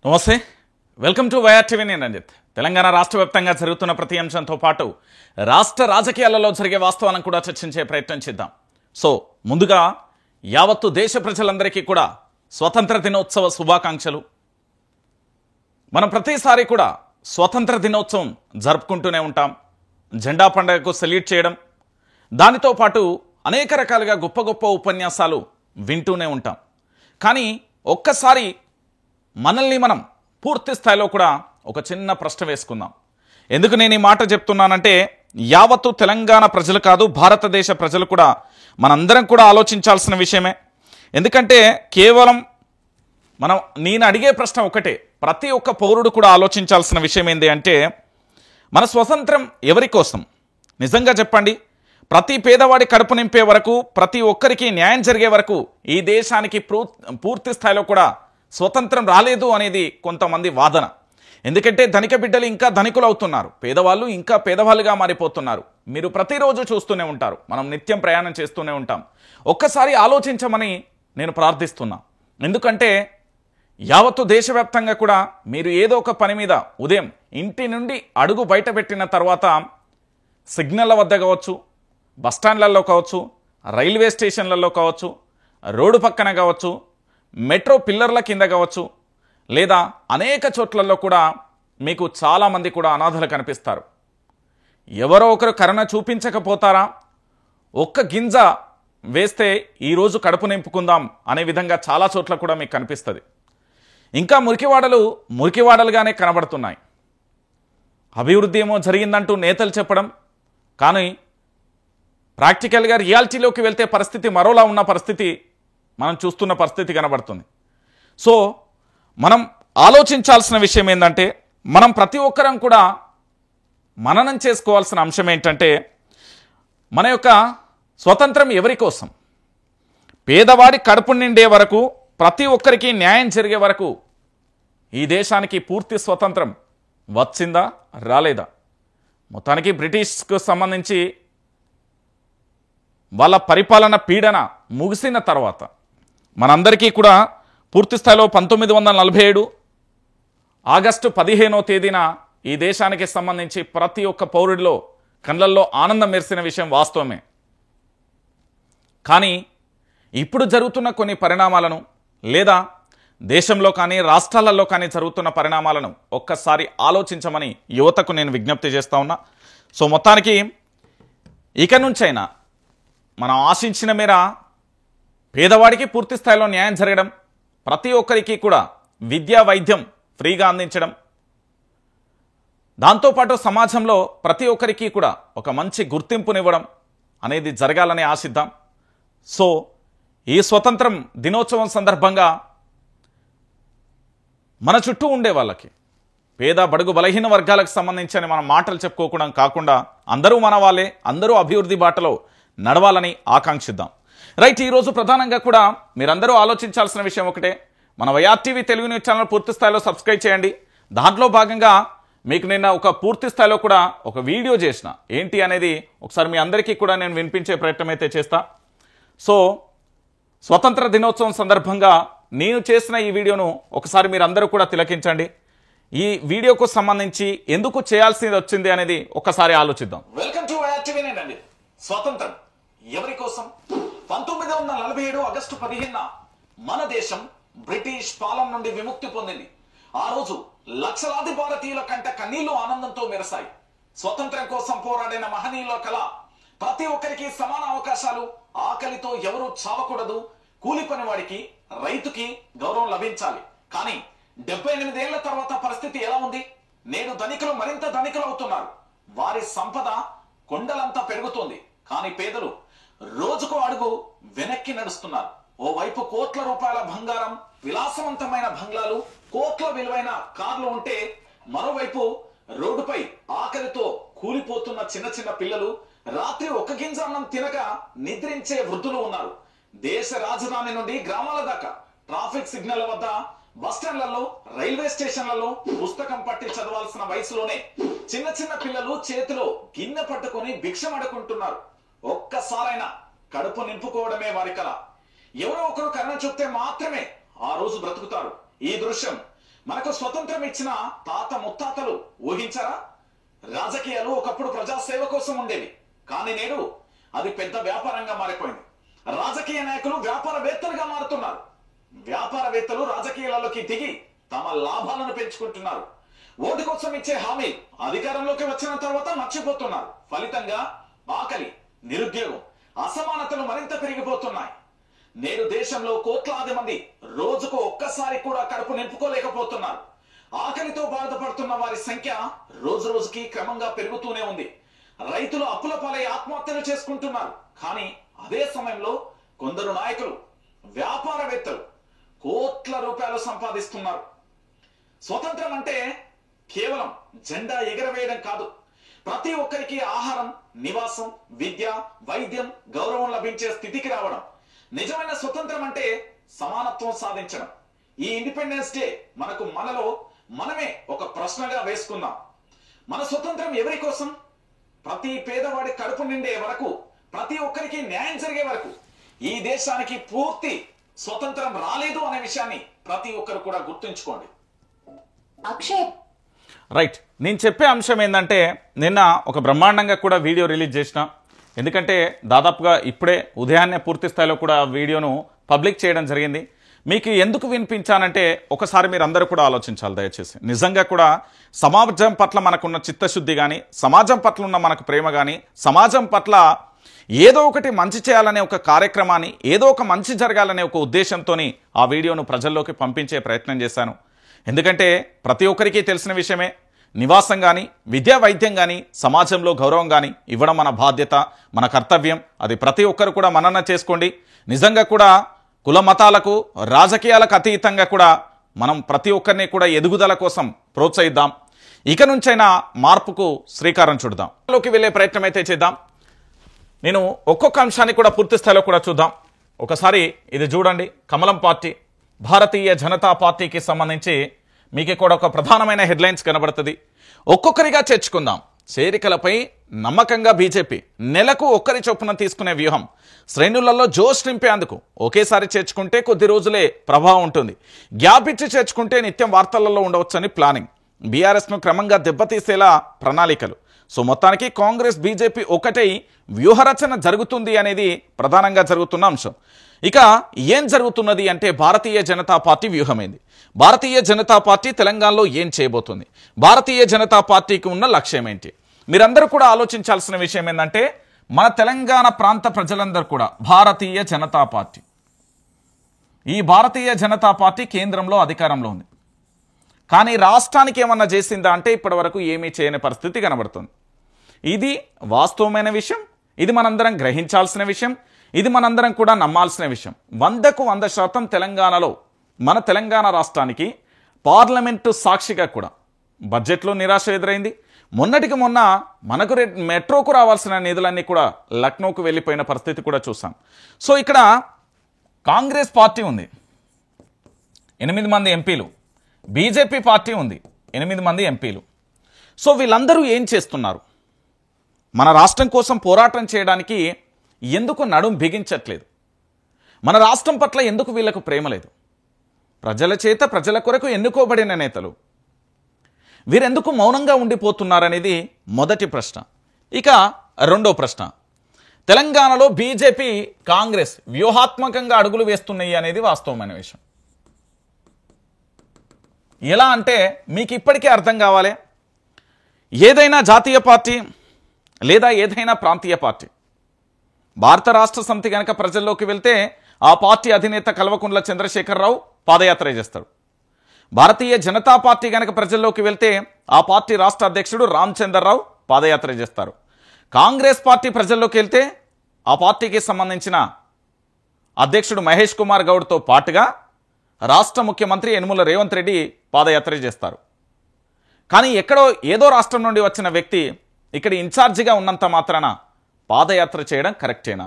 నమస్తే, welcome to YR TV. నేను రంజిత్. తెలంగాణ రాష్ట్ర వ్యాప్తంగా జరుగుతున్న ప్రతి అంశంతో పాటు రాష్ట్ర రాజకీయాలలో జరిగే వాస్తవాలను కూడా చర్చించే ప్రయత్నం చేద్దాం. సో ముందుగా యావత్తు దేశ ప్రజలందరికీ కూడా స్వతంత్ర దినోత్సవ శుభాకాంక్షలు. మనం ప్రతిసారి కూడా స్వతంత్ర దినోత్సవం జరుపుకుంటూనే ఉంటాం. జెండా పండుగకు సెల్యూట్ చేయడం, దానితో పాటు అనేక రకాలుగా గొప్ప గొప్ప ఉపన్యాసాలు వింటూనే ఉంటాం. కానీ ఒక్కసారి మనల్ని మనం పూర్తి స్థాయిలో కూడా ఒక చిన్న ప్రశ్న వేసుకుందాం. ఎందుకు నేను ఈ మాట చెప్తున్నానంటే, యావత్తు తెలంగాణ ప్రజలు కాదు, భారతదేశ ప్రజలు కూడా మనందరం కూడా ఆలోచించాల్సిన విషయమే. ఎందుకంటే కేవలం నేను అడిగే ప్రశ్న ఒకటే, ప్రతి ఒక్క పౌరుడు కూడా ఆలోచించాల్సిన విషయం ఏంటి అంటే, మన స్వతంత్రం ఎవరి కోసం? నిజంగా చెప్పండి. ప్రతి పేదవాడి కడుపు నింపే వరకు, ప్రతి ఒక్కరికి న్యాయం జరిగే వరకు ఈ దేశానికి పూర్తి స్థాయిలో కూడా స్వతంత్రం రాలేదు అనేది కొంతమంది వాదన. ఎందుకంటే ధనిక బిడ్డలు ఇంకా ధనికులు అవుతున్నారు, పేదవాళ్ళు ఇంకా పేదవాళ్ళుగా మారిపోతున్నారు. మీరు ప్రతిరోజు చూస్తూనే ఉంటారు, మనం నిత్యం ప్రయాణం చేస్తూనే ఉంటాం. ఒక్కసారి ఆలోచించమని నేను ప్రార్థిస్తున్నా. ఎందుకంటే యావత్తు దేశవ్యాప్తంగా కూడా మీరు ఏదో ఒక పని మీద ఉదయం ఇంటి నుండి అడుగు బయట పెట్టిన తర్వాత సిగ్నల్ల వద్ద కావచ్చు, బస్టాండ్లలో కావచ్చు, రైల్వే స్టేషన్లలో కావచ్చు, రోడ్డు పక్కన కావచ్చు, మెట్రో పిల్లర్ల కింద కావచ్చు, లేదా అనేక చోట్లలో కూడా మీకు చాలామంది కూడా అనాథలు కనిపిస్తారు. ఎవరో ఒకరు కరుణ చూపించకపోతారా? ఒక్క గింజ వేస్తే ఈరోజు కడుపు నింపుకుందాం అనే విధంగా చాలా చోట్ల కూడా మీకు కనిపిస్తుంది. ఇంకా మురికివాడలుగానే కనబడుతున్నాయి. అభివృద్ధి ఏమో జరిగిందంటూ నేతలు చెప్పడం, కానీ ప్రాక్టికల్గా రియాలిటీలోకి వెళ్తే పరిస్థితి మరోలా ఉన్న పరిస్థితి మనం చూస్తున్న పరిస్థితి కనబడుతుంది. సో మనం ఆలోచించాల్సిన విషయం ఏంటంటే, మనం ప్రతి ఒక్కరం కూడా మననం చేసుకోవాల్సిన అంశం ఏంటంటే, మన యొక్క స్వతంత్రం ఎవరి కోసం? పేదవాడి కడుపు నిండే వరకు, ప్రతి ఒక్కరికి న్యాయం జరిగే వరకు ఈ దేశానికి పూర్తి స్వతంత్రం వచ్చిందా రాలేదా? మొత్తానికి బ్రిటిష్కు సంబంధించి వాళ్ళ పరిపాలన పీడన ముగిసిన తర్వాత మనందరికీ కూడా పూర్తి స్థాయిలో 1947 ఆగస్టు 15వ తేదీన ఈ దేశానికి సంబంధించి ప్రతి ఒక్క పౌరుడిలో కళ్ళల్లో ఆనందం మెరిసిన విషయం వాస్తవమే. కానీ ఇప్పుడు జరుగుతున్న కొన్ని పరిణామాలను, లేదా దేశంలో కానీ రాష్ట్రాలలో కానీ జరుగుతున్న పరిణామాలను ఒక్కసారి ఆలోచించమని యువతకు నేను విజ్ఞప్తి చేస్తా ఉన్నా. సో మొత్తానికి ఇక నుంచైనా మనం ఆశించిన మేర పేదవాడికి పూర్తి స్థాయిలో న్యాయం జరగడం, ప్రతి ఒక్కరికి కూడా విద్యా వైద్యం ఫ్రీగా అందించడం, దాంతోపాటు సమాజంలో ప్రతి ఒక్కరికి కూడా ఒక మంచి గుర్తింపునివ్వడం అనేది జరగాలని ఆశిద్దాం. సో ఈ స్వతంత్రం దినోత్సవం సందర్భంగా మన చుట్టూ ఉండే వాళ్ళకి, పేద బడుగు బలహీన వర్గాలకు సంబంధించి మనం మాటలు చెప్పుకోవడం కాకుండా అందరూ మన వాళ్ళే, అందరూ అభివృద్ధి బాటలో నడవాలని ఆకాంక్షిద్దాం. రైట్, ఈరోజు ప్రధానంగా కూడా మీరందరూ ఆలోచించాల్సిన విషయం ఒకటే. మన YR TV Telugu news channel పూర్తి స్థాయిలో సబ్స్క్రైబ్ చేయండి. దాంట్లో భాగంగా మీకు నిన్న ఒక పూర్తి స్థాయిలో కూడా ఒక వీడియో చేసిన, ఏంటి అనేది ఒకసారి మీ అందరికీ కూడా నేను వినిపించే ప్రయత్నం అయితే చేస్తా. సో స్వతంత్ర దినోత్సవం సందర్భంగా నేను చేసిన ఈ వీడియోను ఒకసారి మీరు అందరూ కూడా తిలకించండి. ఈ వీడియోకు సంబంధించి ఎందుకు చేయాల్సి వచ్చింది అనేది ఒకసారి ఆలోచిద్దాం. Welcome to YR TV. నేనండి. స్వతంత్రం ఎవరి కోసం? 1947 ఆగస్టు 15న మన దేశం బ్రిటిష్ పాలన నుండి విముక్తి పొందింది. ఆ రోజు లక్షలాది భారతీయుల కంట కన్నీళ్లు ఆనందంతో మెరసాయి. స్వతంత్రం కోసం పోరాడిన మహనీయుల కళ, ప్రతి ఒక్కరికి సమాన అవకాశాలు, ఆకలితో ఎవరూ చావకూడదు, కూలి పని వాడికి, రైతుకి గౌరవం లభించాలి. కానీ 78 ఏళ్ల తర్వాత పరిస్థితి ఎలా ఉంది? నేడు ధనికులు మరింత ధనికులు అవుతున్నారు. వారి సంపద కొండలంతా పెరుగుతోంది. కానీ పేదలు రోజుకు అడుగు వెనక్కి నడుస్తున్నారు. ఓవైపు కోట్ల రూపాయల బంగారం, విలాసవంతమైన బంగ్లాలు, కోట్ల విలువైన కార్లు ఉంటే, మరోవైపు రోడ్డుపై ఆకలితో కూలిపోతున్న చిన్న చిన్న పిల్లలు, రాత్రి ఒక గింజ అన్నం తినక నిద్రించే వృద్ధులు ఉన్నారు. దేశ రాజధాని నుండి గ్రామాల దాకా ట్రాఫిక్ సిగ్నల్ వద్ద, బస్టాండ్లలో, రైల్వే స్టేషన్లలో పుస్తకం పట్టి చదవాల్సిన వయసులోనే చిన్న చిన్న పిల్లలు చేతిలో గిన్నె పట్టుకొని భిక్షం అడుకుంటున్నారు. ఒక్కసారైనా కడుపు నింపుకోవడమే వారి కల. ఎవరో ఒకరు కరుణ చూపితే మాత్రమే ఆ రోజు బ్రతుకుతారు. ఈ దృశ్యం మనకు స్వతంత్రం ఇచ్చిన తాత ముత్తాతలు ఊహించారా? రాజకీయాలు ఒకప్పుడు ప్రజాసేవ కోసం ఉండేవి, కానీ నేడు అది పెద్ద వ్యాపారంగా మారిపోయింది. రాజకీయ నాయకులు వ్యాపారవేత్తలుగా మారుతున్నారు. వ్యాపారవేత్తలు రాజకీయాలలోకి దిగి తమ లాభాలను పెంచుకుంటున్నారు. ఓటు కోసం ఇచ్చే హామీ అధికారంలోకి వచ్చిన తర్వాత మర్చిపోతున్నారు. ఫలితంగా ఆకలి, నిరుద్యోగం, అసమానతలు మరింత పెరిగిపోతున్నాయి. నేడు దేశంలో కోట్లాది మంది రోజుకు ఒక్కసారి కూడా కడుపు నింపుకోలేకపోతున్నారు. ఆకలితో బాధపడుతున్న వారి సంఖ్య రోజు రోజుకి క్రమంగా పెరుగుతూనే ఉంది. రైతులు అప్పుల పాలై ఆత్మహత్యలు చేసుకుంటున్నారు. కానీ అదే సమయంలో కొందరు నాయకులు, వ్యాపారవేత్తలు కోట్ల రూపాయలు సంపాదిస్తున్నారు. స్వతంత్రం అంటే కేవలం జెండా ఎగరవేయడం కాదు, ప్రతి ఒక్కరికి ఆహారం, నివాసం, విద్య, వైద్యం, గౌరవం లభించే స్థితికి రావడం. నిజమైన స్వతంత్రం అంటే సమానత్వం సాధించడం. ఈ ఇండిపెండెన్స్ డే మనలో మనమే ఒక ప్రశ్నగా వేసుకుందాం. మన స్వతంత్రం ఎవరి కోసం? ప్రతి పేదవాడి కడుపు నిండే వరకు, ప్రతి ఒక్కరికి న్యాయం జరిగే వరకు ఈ దేశానికి పూర్తి స్వతంత్రం రాలేదు అనే విషయాన్ని ప్రతి ఒక్కరు కూడా గుర్తుంచుకోండి. అక్షయ్ రైట్, నేను చెప్పే అంశం ఏంటంటే, నిన్న ఒక బ్రహ్మాండంగా కూడా వీడియో రిలీజ్ చేసిన. ఎందుకంటే దాదాపుగా ఇప్పుడే ఉదయాన్నే పూర్తి స్థాయిలో కూడా వీడియోను పబ్లిక్ చేయడం జరిగింది. మీకు ఎందుకు వినిపించానంటే ఒకసారి మీరు అందరూ కూడా ఆలోచించాలి దయచేసి. నిజంగా కూడా సమాజం పట్ల మనకున్న చిత్తశుద్ధి కానీ, సమాజం పట్ల ఉన్న మనకు ప్రేమ కానీ, సమాజం పట్ల ఏదో ఒకటి మంచి చేయాలనే ఒక కార్యక్రమాన్ని, ఏదో ఒక మంచి జరగాలనే ఒక ఉద్దేశంతో ఆ వీడియోను ప్రజల్లోకి పంపించే ప్రయత్నం చేశాను. ఎందుకంటే ప్రతి ఒక్కరికి తెలిసిన విషయమే, నివాసం కానీ, విద్యా వైద్యం కానీ, సమాజంలో గౌరవం కానీ ఇవ్వడం మన బాధ్యత, మన కర్తవ్యం. అది ప్రతి ఒక్కరు కూడా మనన చేసుకోండి. నిజంగా కూడా కుల మతాలకు, రాజకీయాలకు అతీతంగా కూడా మనం ప్రతి ఒక్కరిని కూడా ఎదుగుదల కోసం ప్రోత్సహిద్దాం. ఇక నుంచైనా మార్పుకు శ్రీకారం చుడదాం. లోకి వెళ్ళే ప్రయత్నం అయితే చేద్దాం. నేను ఒక్కొక్క అంశాన్ని కూడా పూర్తి స్థాయిలో కూడా చూద్దాం. ఒకసారి ఇది చూడండి, కమలం పార్టీ, భారతీయ జనతా పార్టీకి సంబంధించి మీకు కూడా ఒక ప్రధానమైన హెడ్లైన్స్ కనబడుతుంది. ఒక్కొక్కరిగా చేర్చుకుందాం. చేరికలపై నమ్మకంగా బీజేపీ నెలకు ఒక్కరి చొప్పున తీసుకునే వ్యూహం. శ్రేణులలో జోష్ నింపేందుకు ఒకేసారి చేర్చుకుంటే కొద్ది రోజులే ప్రభావం ఉంటుంది. గ్యాప్ ఇచ్చి చేర్చుకుంటే నిత్యం వార్తలలో ఉండవచ్చని ప్లానింగ్. బీఆర్ఎస్ను క్రమంగా దెబ్బతీసేలా ప్రణాళికలు. సో మొత్తానికి కాంగ్రెస్, బీజేపీ ఒకటై వ్యూహరచన జరుగుతుంది అనేది ప్రధానంగా జరుగుతున్న అంశం. ఇక ఏం జరుగుతున్నది అంటే భారతీయ జనతా పార్టీ వ్యూహమైంది. భారతీయ జనతా పార్టీ తెలంగాణలో ఏం చేయబోతుంది? భారతీయ జనతా పార్టీకి ఉన్న లక్ష్యం ఏంటి? మీరందరూ కూడా ఆలోచించాల్సిన విషయం ఏంటంటే, మన తెలంగాణ ప్రాంత ప్రజలందరూ కూడా భారతీయ జనతా పార్టీ, ఈ భారతీయ జనతా పార్టీ కేంద్రంలో అధికారంలో ఉంది. కానీ రాష్ట్రానికి ఏమన్నా చేసిందా అంటే ఇప్పటి వరకు ఏమీ చేయని పరిస్థితి కనబడుతుంది. ఇది వాస్తవమైన విషయం, ఇది మనందరం గ్రహించాల్సిన విషయం, ఇది మనందరం కూడా నమ్మాల్సిన విషయం. 100కు 100% తెలంగాణలో, మన తెలంగాణ రాష్ట్రానికి పార్లమెంటు సాక్షిగా కూడా బడ్జెట్లో నిరాశ ఎదురైంది. మొన్నటికి మొన్న మనకు మెట్రోకు రావాల్సిన నిధులన్నీ కూడా లక్నోకు వెళ్ళిపోయిన పరిస్థితి కూడా చూసాం. సో ఇక్కడ కాంగ్రెస్ పార్టీ ఉంది, 8 మంది ఎంపీలు. బీజేపీ పార్టీ ఉంది, 8 మంది ఎంపీలు. సో వీళ్ళందరూ ఏం చేస్తున్నారు? మన రాష్ట్రం కోసం పోరాటం చేయడానికి ఎందుకు నడుం బిగించట్లేదు? మన రాష్ట్రం పట్ల ఎందుకు వీళ్ళకు ప్రేమ లేదు? ప్రజల చేత, ప్రజల కొరకు ఎన్నుకోబడిన నేతలు వీరెందుకు మౌనంగా ఉండిపోతున్నారనేది మొదటి ప్రశ్న. ఇక రెండో ప్రశ్న, తెలంగాణలో బీజేపీ, కాంగ్రెస్ వ్యూహాత్మకంగా అడుగులు వేస్తున్నాయి అనేది వాస్తవమైన విషయం. ఎలా అంటే మీకు ఇప్పటికే అర్థం కావాలి. ఏదైనా జాతీయ పార్టీ లేదా ఏదైనా ప్రాంతీయ పార్టీ, భారత రాష్ట్ర సమితి కనుక ప్రజల్లోకి వెళ్తే ఆ పార్టీ అధినేత కల్వకుంట్ల చంద్రశేఖరరావు పాదయాత్ర చేస్తాడు. భారతీయ జనతా పార్టీ కనుక ప్రజల్లోకి వెళ్తే ఆ పార్టీ రాష్ట్ర అధ్యక్షుడు రామచంద్రరావు పాదయాత్ర చేస్తారు. కాంగ్రెస్ పార్టీ ప్రజల్లోకి వెళ్తే ఆ పార్టీకి సంబంధించిన అధ్యక్షుడు మహేష్ కుమార్ గౌడ్తో పాటుగా రాష్ట్ర ముఖ్యమంత్రి యనుమల రేవంత్ రెడ్డి పాదయాత్ర చేస్తారు. కానీ ఎక్కడో ఏదో రాష్ట్రం నుండి వచ్చిన వ్యక్తి ఇక్కడ ఇన్ఛార్జిగా ఉన్నంత మాత్రాన పాదయాత్ర చేయడం కరెక్టేనా?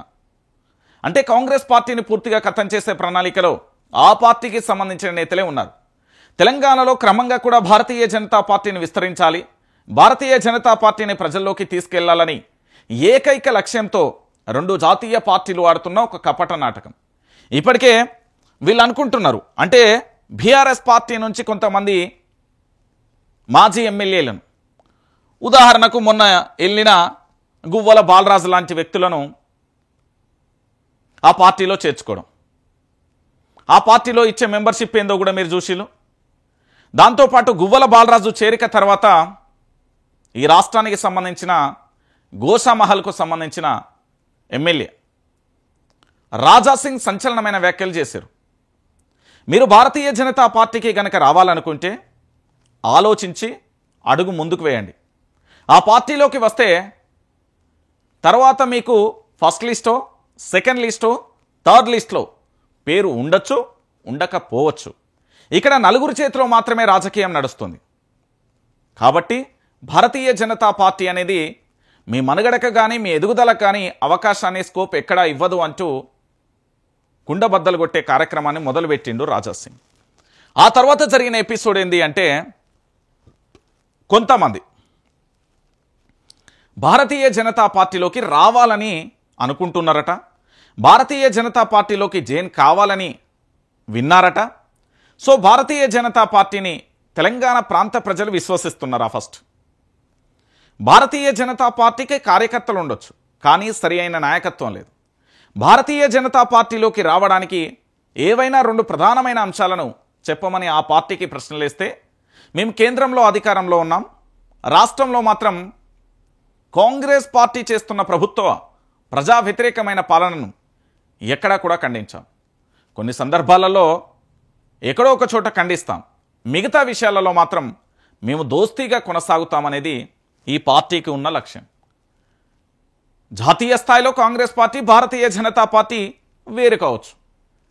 అంటే కాంగ్రెస్ పార్టీని పూర్తిగా ఖతం చేసే ప్రణాళికలో ఆ పార్టీకి సంబంధించిన నేతలే ఉన్నారు. తెలంగాణలో క్రమంగా కూడా భారతీయ జనతా పార్టీని విస్తరించాలి, భారతీయ జనతా పార్టీని ప్రజల్లోకి తీసుకెళ్లాలని ఏకైక లక్ష్యంతో 2 జాతీయ పార్టీలు ఆడుతున్న ఒక కపట నాటకం. ఇప్పటికే వీళ్ళు అనుకుంటున్నారు, అంటే బీఆర్ఎస్ పార్టీ నుంచి కొంతమంది మాజీ ఎమ్మెల్యేలను, ఉదాహరణకు మొన్న వెళ్ళిన గువ్వల బాలరాజు లాంటి వ్యక్తులను ఆ పార్టీలో చేర్చుకోవడం, ఆ పార్టీలో ఇచ్చే మెంబర్షిప్ ఏందో కూడా మీరు చూసిలు. దాంతోపాటు గువ్వల బాలరాజు చేరిక తర్వాత ఈ రాష్ట్రానికి సంబంధించిన గోషామహల్కు సంబంధించిన ఎమ్మెల్యే రాజాసింగ్ సంచలనమైన వ్యాఖ్యలు చేశారు. మీరు భారతీయ జనతా పార్టీకి గనక రావాలనుకుంటే ఆలోచించి అడుగు ముందుకు వేయండి. ఆ పార్టీలోకి వస్తే తర్వాత మీకు ఫస్ట్ లిస్టో, సెకండ్ లిస్టో, థర్డ్ లిస్ట్లో పేరు ఉండొచ్చు, ఉండకపోవచ్చు. ఇక్కడ నలుగురు చేతిలో మాత్రమే రాజకీయం నడుస్తుంది. కాబట్టి భారతీయ జనతా పార్టీ అనేది మీ మనుగడకు కానీ మీ ఎదుగుదలకు కానీ అవకాశాన్ని, స్కోప్ ఎక్కడా ఇవ్వదు అంటూ కుండబద్దలు కొట్టే కార్యక్రమాన్ని మొదలుపెట్టిండు రాజాసింగ్. ఆ తర్వాత జరిగిన ఎపిసోడ్ ఏంది అంటే, కొంతమంది భారతీయ జనతా పార్టీలోకి రావాలని అనుకుంటున్నారట, భారతీయ జనతా పార్టీలోకి జాయిన్ కావాలని విన్నారట. సో భారతీయ జనతా పార్టీని తెలంగాణ ప్రాంత ప్రజలు విశ్వసిస్తున్నారా? ఫస్ట్ భారతీయ జనతా పార్టీకి కార్యకర్తలు ఉండొచ్చు, కానీ సరి అయిన నాయకత్వం లేదు. భారతీయ జనతా పార్టీలోకి రావడానికి ఏవైనా 2 ప్రధానమైన అంశాలను చెప్పమని ఆ పార్టీకి ప్రశ్నలేస్తే, మేము కేంద్రంలో అధికారంలో ఉన్నాం, రాష్ట్రంలో మాత్రం కాంగ్రెస్ పార్టీ చేస్తున్న ప్రభుత్వ ప్రజా వ్యతిరేకమైన పాలనను ఎక్కడా కూడా ఖండించాం. కొన్ని సందర్భాలలో ఎక్కడో ఒక చోట ఖండిస్తాం, మిగతా విషయాలలో మాత్రం మేము దోస్తీగా కొనసాగుతామనేది ఈ పార్టీకి ఉన్న లక్ష్యం. జాతీయ స్థాయిలో కాంగ్రెస్ పార్టీ, భారతీయ జనతా పార్టీ వేరు కావచ్చు,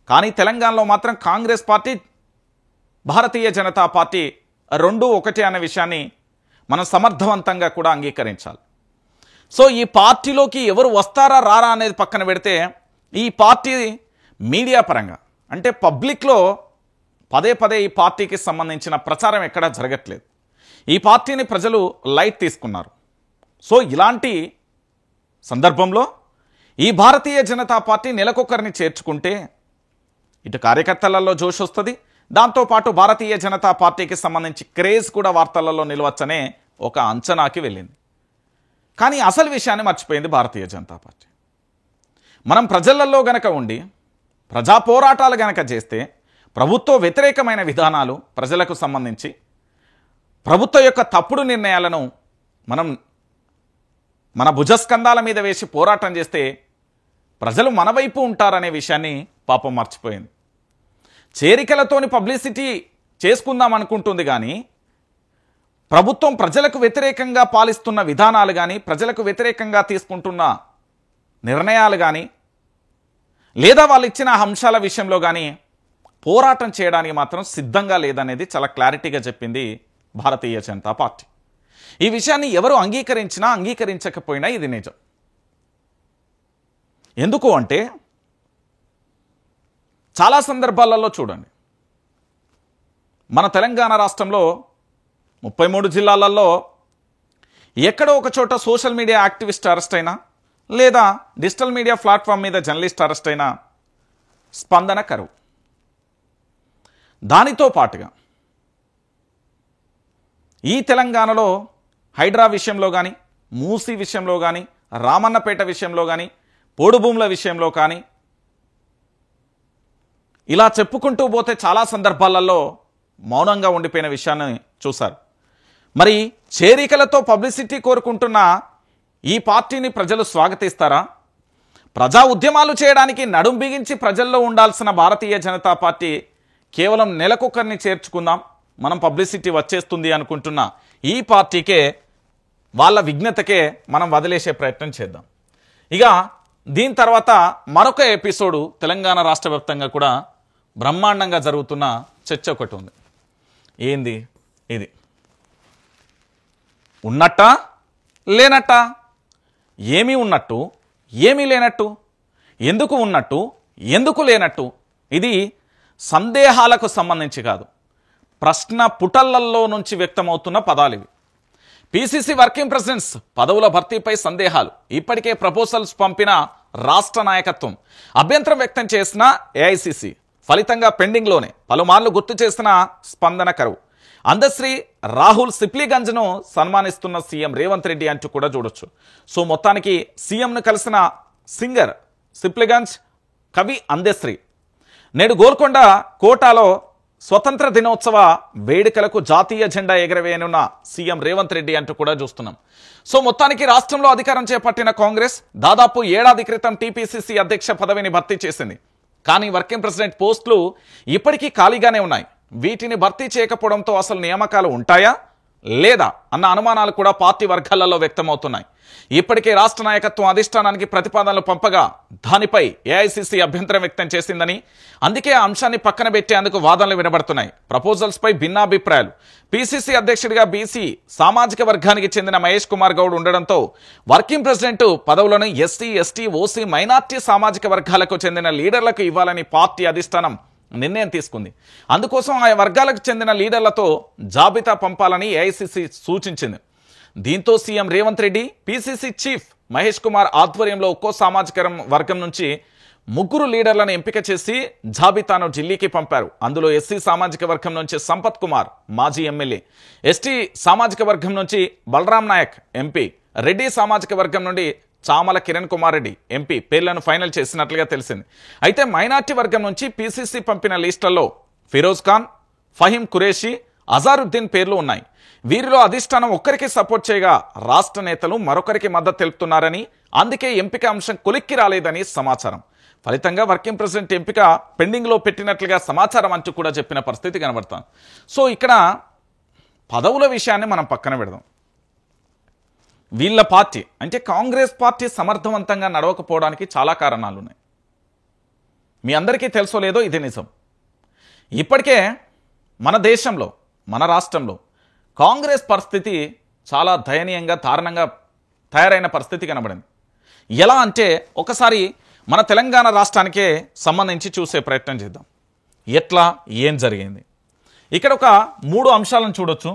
కానీ తెలంగాణలో మాత్రం కాంగ్రెస్ పార్టీ, భారతీయ జనతా పార్టీ రెండూ ఒకటే అనే విషయాన్ని మనం సమర్థవంతంగా కూడా అంగీకరించాలి. సో ఈ పార్టీలోకి ఎవరు వస్తారా రారా అనేది పక్కన పెడితే, ఈ పార్టీ మీడియా పరంగా అంటే పబ్లిక్లో పదే పదే ఈ పార్టీకి సంబంధించిన ప్రచారం ఎక్కడా జరగట్లేదు. ఈ పార్టీని ప్రజలు లైట్ తీసుకున్నారు. సో ఇలాంటి సందర్భంలో ఈ భారతీయ జనతా పార్టీ నెలకొకరిని చేర్చుకుంటే ఇటు కార్యకర్తలలో జోష్ వస్తుంది, దాంతోపాటు భారతీయ జనతా పార్టీకి సంబంధించి క్రేజ్ కూడా వార్తలలో నిలవచ్చనే ఒక అంచనాకి వెళ్ళింది. కానీ అసలు విషయాన్ని మర్చిపోయింది భారతీయ జనతా పార్టీ. మనం ప్రజలలో గనక ఉండి ప్రజా పోరాటాలు గనక చేస్తే, ప్రభుత్వ వ్యతిరేకమైన విధానాలు ప్రజలకు సంబంధించి ప్రభుత్వ యొక్క తప్పుడు నిర్ణయాలను మనం మన భుజస్కంధాల మీద వేసి పోరాటం చేస్తే ప్రజలు మన వైపు ఉంటారనే విషయాన్ని పాపం మర్చిపోయింది. చేరికలతోని పబ్లిసిటీ చేసుకుందాం అనుకుంటుంది, కానీ ప్రభుత్వం ప్రజలకు వ్యతిరేకంగా పాలిస్తున్న విధానాలు కానీ, ప్రజలకు వ్యతిరేకంగా తీసుకుంటున్న నిర్ణయాలు కానీ, లేదా వాళ్ళు ఇచ్చిన అంశాల విషయంలో కానీ పోరాటం చేయడానికి మాత్రం సిద్ధంగా లేదనేది చాలా క్లారిటీగా చెప్పింది భారతీయ జనతా పార్టీ. ఈ విషయాన్ని ఎవరు అంగీకరించినా అంగీకరించకపోయినా ఇది నిజం. ఎందుకు అంటే చాలా సందర్భాలలో చూడండి, మన తెలంగాణ రాష్ట్రంలో 33 జిల్లాలలో ఎక్కడో ఒక చోట సోషల్ మీడియా యాక్టివిస్ట్ అరెస్ట్ అయినా, లేదా డిజిటల్ మీడియా ప్లాట్ఫామ్ మీద జర్నలిస్ట్ అరెస్ట్ అయినా స్పందన కరువు. దానితో పాటుగా ఈ తెలంగాణలో హైడ్రా విషయంలో కానీ, మూసీ విషయంలో కానీ, రామన్నపేట విషయంలో కానీ, పోడు భూముల విషయంలో కానీ ఇలా చెప్పుకుంటూ పోతే చాలా సందర్భాలలో మౌనంగా ఉండిపోయిన విషయాన్ని చూశారు. మరి చేరికలతో పబ్లిసిటీ కోరుకుంటున్న ఈ పార్టీని ప్రజలు స్వాగతిస్తారా? ప్రజా ఉద్యమాలు చేయడానికి నడుం బిగించి ప్రజల్లో ఉండాల్సిన భారతీయ జనతా పార్టీ కేవలం నెలకొకరిని చేర్చుకుందాం, మనం పబ్లిసిటీ వచ్చేస్తుంది అనుకుంటున్న ఈ పార్టీకే, వాళ్ళ విఘ్నతకే మనం వదిలేసే ప్రయత్నం చేద్దాం. ఇక దీని తర్వాత మరొక ఎపిసోడు తెలంగాణ రాష్ట్ర వ్యాప్తంగా కూడా బ్రహ్మాండంగా జరుగుతున్న చర్చ ఒకటి ఉంది. ఏంది ఇది? ఉన్నట్టా లేనట్టా? ఏమీ ఉన్నట్టు ఏమీ లేనట్టు? ఎందుకు ఉన్నట్టు ఎందుకు లేనట్టు? ఇది సందేహాలకు సంబంధించి కాదు, ప్రశ్న పుటలల్లో నుంచి వ్యక్తమవుతున్న పదాలు ఇవి. పిసిసి వర్కింగ్ ప్రెసిడెంట్స్ పదవుల భర్తీపై సందేహాలు. ఇప్పటికే ప్రపోజల్స్ పంపిన రాష్ట్ర నాయకత్వం, అభ్యంతరం వ్యక్తం చేసిన ఏఐసిసి, ఫలితంగా పెండింగ్లోనే పలుమార్లు గుర్తు చేసిన స్పందన కరువు. అందశ్రీ రాహుల్ సిప్లీగంజ్ను సన్మానిస్తున్న సీఎం రేవంత్ రెడ్డి అంటూ కూడా చూడొచ్చు. సో మొత్తానికి సీఎంను కలిసిన సింగర్ సిప్లీగంజ్, కవి అందశ్రీ నేడు గోల్కొండ కోటాలో స్వతంత్ర దినోత్సవ వేడుకలకు జాతీయ జెండా ఎగరవేయనున్న సీఎం రేవంత్ రెడ్డి అంటూ కూడా చూస్తున్నాం. సో మొత్తానికి రాష్ట్రంలో అధికారం చేపట్టిన కాంగ్రెస్ దాదాపు ఏడాది క్రితం టీపీసీసీ అధ్యక్ష పదవిని భర్తీ చేసింది. కానీ వర్కింగ్ ప్రెసిడెంట్ పోస్టులు ఇప్పటికీ ఖాళీగానే ఉన్నాయి. వీటిని భర్తీ చేయకపోవడంతో అసలు నియామకాలు ఉంటాయా లేదా అన్న అనుమానాలు కూడా పార్టీ వర్గాలలో వ్యక్తమవుతున్నాయి. ఇప్పటికే రాష్ట్ర నాయకత్వం అధిష్టానానికి ప్రతిపాదనలు పంపగా దానిపై ఏఐసీసీ అభ్యంతరం వ్యక్తం చేసిందని, అందుకే ఆ అంశాన్ని పక్కన పెట్టేందుకు వాదనలు వినబడుతున్నాయి. ప్రపోజల్స్ పై భిన్నాభిప్రాయాలు. పీసీసీ అధ్యక్షుడిగా బీసీ సామాజిక వర్గానికి చెందిన మహేష్ కుమార్ గౌడ్ ఉండడంతో వర్కింగ్ ప్రెసిడెంట్ పదవులను ఎస్సీ, ఎస్టీ, ఓసీ, మైనార్టీ సామాజిక వర్గాలకు చెందిన లీడర్లకు ఇవ్వాలని పార్టీ అధిష్టానం నిర్ణయం తీసుకుంది. అందుకోసం ఆ వర్గాలకు చెందిన లీడర్లతో జాబితా పంపాలని ఏఐసీసీ సూచించింది. దీంతో CM Revanth Reddy PCC chief Mahesh Kumar ఆధ్వర్యంలో ఒక్కో సామాజిక వర్గం నుంచి 3 లీడర్లను ఎంపిక చేసి జాబితాను ఢిల్లీకి పంపారు. అందులో ఎస్సీ సామాజిక వర్గం నుంచి సంపత్ కుమార్ మాజీ ఎమ్మెల్యే, ఎస్టీ సామాజిక వర్గం నుంచి బలరాం నాయక్ ఎంపీ, రెడ్డి సామాజిక వర్గం నుండి చామల కిరణ్ కుమార్ రెడ్డి ఎంపీ పేర్లను ఫైనల్ చేసినట్లుగా తెలిసింది. అయితే మైనార్టీ వర్గం నుంచి పీసీసీ పంపిన లిస్టుల్లో ఫిరోజ్ ఖాన్, ఫహీం ఖురేషీ, అజారుద్దీన్ పేర్లు ఉన్నాయి. వీరిలో అధిష్టానం ఒక్కరికి సపోర్ట్ చేయగా రాష్ట్ర నేతలు మరొకరికి మద్దతు తెలుపుతున్నారని, అందుకే ఎంపిక అంశం కొలిక్కి రాలేదని సమాచారం. ఫలితంగా వర్కింగ్ ప్రెసిడెంట్ ఎంపిక పెండింగ్లో పెట్టినట్లుగా సమాచారం అంటూ కూడా చెప్పిన పరిస్థితి కనబడుతుంది. సో ఇక్కడ పదవుల విషయాన్ని మనం పక్కన పెడదాం. వీళ్ళ పార్టీ అంటే కాంగ్రెస్ పార్టీ సమర్థవంతంగా నడవకపోవడానికి చాలా కారణాలు ఉన్నాయి. మీ అందరికీ తెలుసో లేదో ఇది నిజం. ఇప్పటికే మన దేశంలో, మన రాష్ట్రంలో కాంగ్రెస్ పరిస్థితి చాలా దయనీయంగా, దారుణంగా తయారైన పరిస్థితి కనబడింది. ఎలా అంటే ఒకసారి మన తెలంగాణ రాష్ట్రానికే సంబంధించి చూసే ప్రయత్నం చేద్దాం. ఎట్లా ఏం జరిగింది ఇక్కడ ఒక 3 అంశాలను చూడొచ్చు.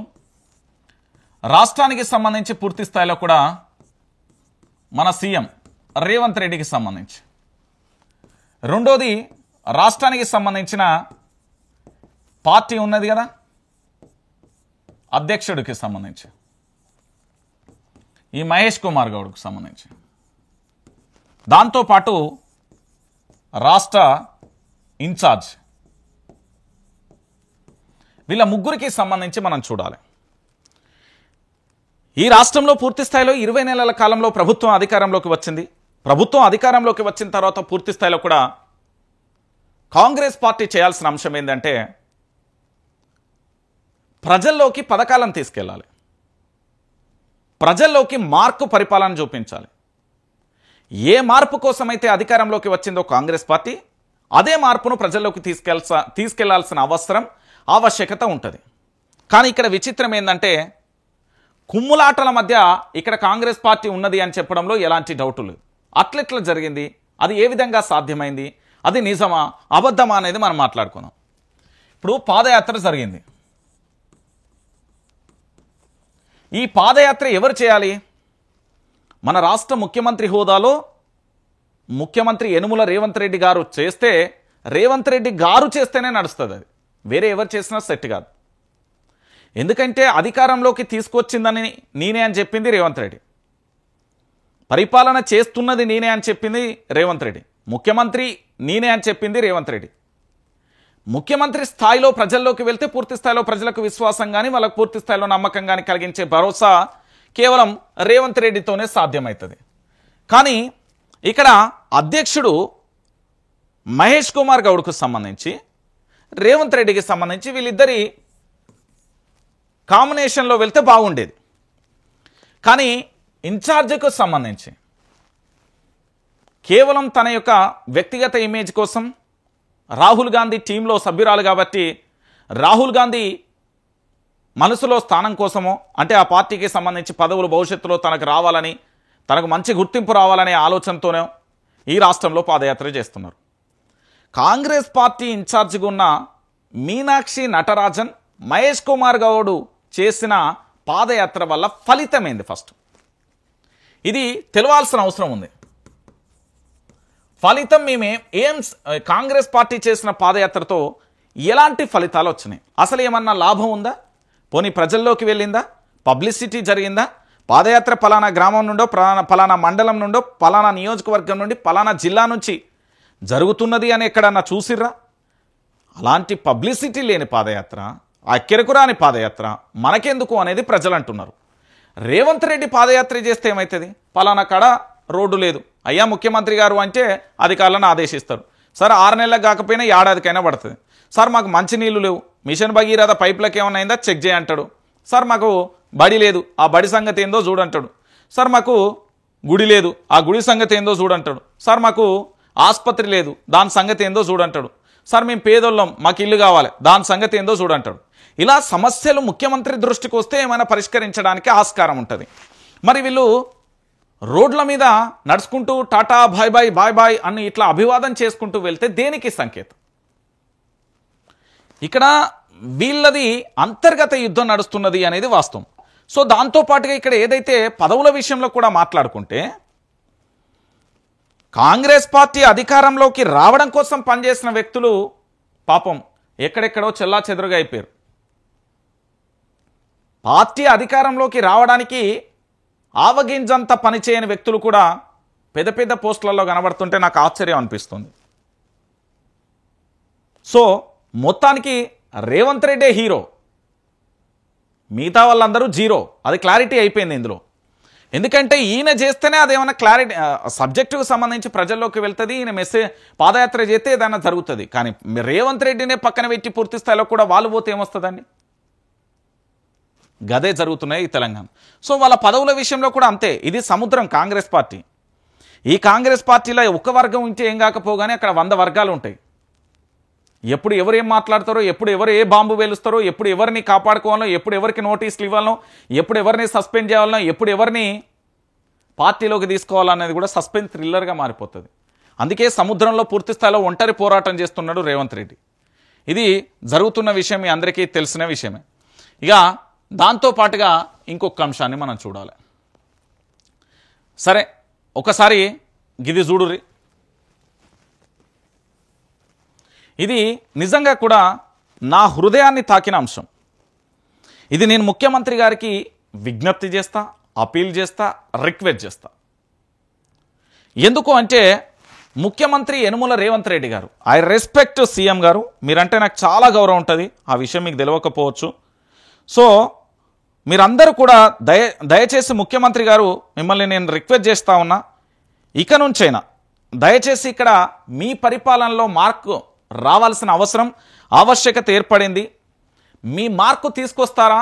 రాష్ట్రానికి సంబంధించి పూర్తి స్థాయిలో కూడా మన సీఎం రేవంత్ రెడ్డికి సంబంధించి, రెండోది రాష్ట్రానికి సంబంధించిన పార్టీ ఉన్నది కదా అధ్యక్షుడికి సంబంధించి, ఈ మహేష్ కుమార్ గౌడ్కు సంబంధించి, దాంతోపాటు రాష్ట్ర ఇన్ఛార్జ్, వీళ్ళ ముగ్గురికి సంబంధించి మనం చూడాలి. ఈ రాష్ట్రంలో పూర్తి స్థాయిలో 20 నెలల కాలంలో ప్రభుత్వం అధికారంలోకి వచ్చింది. ప్రభుత్వం అధికారంలోకి వచ్చిన తర్వాత పూర్తి స్థాయిలో కూడా కాంగ్రెస్ పార్టీ చేయాల్సిన అంశం ఏంటంటే ప్రజల్లోకి పథకాలను తీసుకెళ్ళాలి, ప్రజల్లోకి మార్పు పరిపాలన చూపించాలి. ఏ మార్పు కోసమైతే అధికారంలోకి వచ్చిందో కాంగ్రెస్ పార్టీ, అదే మార్పును ప్రజల్లోకి తీసుకెళ్లాల్సిన ఆవశ్యకత ఉంటుంది. కానీ ఇక్కడ విచిత్రం ఏంటంటే కుమ్ములాటల మధ్య ఇక్కడ కాంగ్రెస్ పార్టీ ఉన్నది అని చెప్పడంలో ఎలాంటి డౌట్ లేదు. అట్లెట్లా జరిగింది, అది ఏ విధంగా సాధ్యమైంది, అది నిజమా అబద్ధమా అనేది మనం మాట్లాడుకుందాం. ఇప్పుడు పాదయాత్ర జరిగింది. ఈ పాదయాత్ర ఎవరు చేయాలి? మన రాష్ట్ర ముఖ్యమంత్రి హోదాలో ముఖ్యమంత్రి యనుమల రేవంత్ రెడ్డి గారు చేస్తే, రేవంత్ రెడ్డి గారు చేస్తేనే నడుస్తుంది. అది వేరే ఎవరు చేసినా సెట్ కాదు. ఎందుకంటే అధికారంలోకి తీసుకొచ్చిందని నేనే అని చెప్పింది రేవంత్ రెడ్డి, పరిపాలన చేస్తున్నది నేనే అని చెప్పింది రేవంత్ రెడ్డి, ముఖ్యమంత్రి నేనే అని చెప్పింది రేవంత్ రెడ్డి. ముఖ్యమంత్రి స్థాయిలో ప్రజల్లోకి వెళ్తే పూర్తి స్థాయిలో ప్రజలకు విశ్వాసం కానీ వాళ్ళకు పూర్తి స్థాయిలో నమ్మకం కానీ కలిగించే భరోసా కేవలం రేవంత్ రెడ్డితోనే సాధ్యమవుతుంది. కానీ ఇక్కడ అధ్యక్షుడు మహేష్ కుమార్ గౌడ్కు సంబంధించి, రేవంత్ రెడ్డికి సంబంధించి వీళ్ళిద్దరి కాంబినేషన్లో వెళ్తే బాగుండేది. కానీ ఇన్ఛార్జ్కు సంబంధించి కేవలం తన యొక్క వ్యక్తిగత ఇమేజ్ కోసం, రాహుల్ గాంధీ టీంలో సభ్యురాలు కాబట్టి రాహుల్ గాంధీ మనసులో స్థానం కోసమో, అంటే ఆ పార్టీకి సంబంధించి పదవులు భవిష్యత్తులో తనకు రావాలని, తనకు మంచి గుర్తింపు రావాలనే ఆలోచనతోనే ఈ రాష్ట్రంలో పాదయాత్ర చేస్తున్నారు. కాంగ్రెస్ పార్టీ ఇన్ఛార్జిగా ఉన్న మీనాక్షి నటరాజన్, మహేష్ కుమార్ గౌడ్ చేసిన పాదయాత్ర వల్ల ఫలితమైంది. ఫస్ట్ ఇది తెలవాల్సిన అవసరం ఉంది. ఫలితం కాంగ్రెస్ పార్టీ చేసిన పాదయాత్రతో ఎలాంటి ఫలితాలు వచ్చినాయి? అసలు ఏమన్నా లాభం ఉందా? పోనీ ప్రజల్లోకి వెళ్ళిందా? పబ్లిసిటీ జరిగిందా? పాదయాత్ర పలానా గ్రామం నుండో పలానా మండలం నుండో పలానా నియోజకవర్గం నుండి పలానా జిల్లా నుంచి జరుగుతున్నది అని ఎక్కడన్నా చూసిర్రా? అలాంటి పబ్లిసిటీ లేని పాదయాత్ర, అక్కెరకురాని పాదయాత్ర మనకెందుకు అనేది ప్రజలు అంటున్నారు. రేవంత్ రెడ్డి పాదయాత్ర చేస్తే ఏమవుతుంది? పలానా కాడ రోడ్డు లేదు, అయ్యా ముఖ్యమంత్రి గారు అంటే అధికారులను ఆదేశిస్తారు. సార్ 6 నెలలకు కాకపోయినా ఏడాదికైనా పడుతుంది. సార్ మాకు మంచినీళ్ళు లేవు, మిషన్ భగీరథ పైపులకు ఏమైనా అయిందా చెక్ చేయంటాడు. సార్ మాకు బడి లేదు, ఆ బడి సంగతి ఏందో చూడంటాడు. సార్ మాకు గుడి లేదు, ఆ గుడి సంగతి ఏందో చూడంటాడు. సార్ మాకు ఆసుపత్రి లేదు, దాని సంగతి ఏందో చూడంటాడు. సార్ మేము పేదోళ్ళం, మాకు ఇల్లు కావాలి, దాని సంగతి ఏందో చూడంటాడు. ఇలా సమస్యలు ముఖ్యమంత్రి దృష్టికి వస్తే ఏమైనా పరిష్కరించడానికి ఆస్కారం ఉంటుంది. మరి వీళ్ళు రోడ్ల మీద నడుచుకుంటూ tata bye bye bye bye అని ఇట్లా అభివాదం చేసుకుంటూ వెళ్తే దేనికి సంకేతం? ఇక్కడ వీళ్ళది అంతర్గత యుద్ధం నడుస్తున్నది అనేది వాస్తవం. సో దాంతోపాటుగా ఇక్కడ ఏదైతే పదవుల విషయంలో కూడా మాట్లాడుకుంటే, కాంగ్రెస్ పార్టీ అధికారంలోకి రావడం కోసం పనిచేసిన వ్యక్తులు పాపం ఎక్కడెక్కడో చెల్లా చెదరుగా అయిపోయారు. పార్టీ అధికారంలోకి రావడానికి ఆవగింజంత పనిచేయని వ్యక్తులు కూడా పెద్ద పెద్ద పోస్టులలో కనబడుతుంటే నాకు ఆశ్చర్యం అనిపిస్తుంది. సో మొత్తానికి రేవంత్ రెడ్డే హీరో, మిగతా వాళ్ళందరూ జీరో. అది క్లారిటీ అయిపోయింది ఇందులో. ఎందుకంటే ఈయన చేస్తేనే అదేమన్నా క్లారిటీ సబ్జెక్టుకు సంబంధించి ప్రజల్లోకి వెళ్తుంది. ఈయన పాదయాత్ర చేస్తే ఏదైనా జరుగుతుంది. కానీ రేవంత్ రెడ్డినే పక్కన పెట్టి పూర్తి స్థాయిలో కూడా వాళ్ళు పోతే ఏమొస్తుందండి? గదే జరుగుతున్నాయి ఈ తెలంగాణ. సో వాళ్ళ పదవుల విషయంలో కూడా అంతే. ఇది సముద్రం కాంగ్రెస్ పార్టీ. ఈ కాంగ్రెస్ పార్టీలో ఒక వర్గం ఉంటే ఏం కాకపోగానే అక్కడ 100 వర్గాలు ఉంటాయి. ఎప్పుడు ఎవరు ఏం మాట్లాడతారో, ఎప్పుడు ఎవరు ఏ బాంబు వేలుస్తారో, ఎప్పుడు ఎవరిని కాపాడుకోవాలో, ఎప్పుడు ఎవరికి నోటీసులు ఇవ్వాలనో, ఎప్పుడు ఎవరిని సస్పెండ్ చేయాలనో, ఎప్పుడు ఎవరిని పార్టీలోకి తీసుకోవాలనేది కూడా సస్పెన్స్ థ్రిల్లర్గా మారిపోతుంది. అందుకే సముద్రంలో పూర్తి స్థాయిలో ఒంటరి పోరాటం చేస్తున్నాడు రేవంత్ రెడ్డి. ఇది జరుగుతున్న విషయం మీ అందరికీ తెలిసిన విషయమే. ఇక దాంతోపాటుగా ఇంకొక అంశాన్ని మనం చూడాలి. సరే ఒకసారి గిది చూడుర్రి. ఇది నిజంగా కూడా నా హృదయాన్ని తాకిన అంశం. ఇది నేను ముఖ్యమంత్రి గారికి విజ్ఞప్తి చేస్తా, అపీల్ చేస్తా, రిక్వెస్ట్ చేస్తా. ఎందుకు అంటే ముఖ్యమంత్రి యనుమల రేవంత్ రెడ్డి గారు, ఐ రెస్పెక్ట్ సీఎం గారు, మీరంటే నాకు చాలా గౌరవం ఉంటుంది, ఆ విషయం మీకు తెలియకపోవచ్చు. సో మీరందరూ కూడా దయచేసి ముఖ్యమంత్రి గారు మిమ్మల్ని నేను రిక్వెస్ట్ చేస్తా ఉన్నా, ఇక నుంచైనా దయచేసి ఇక్కడ మీ పరిపాలనలో మార్కు రావాల్సిన ఆవశ్యకత ఏర్పడింది. మీ మార్కు తీసుకొస్తారా,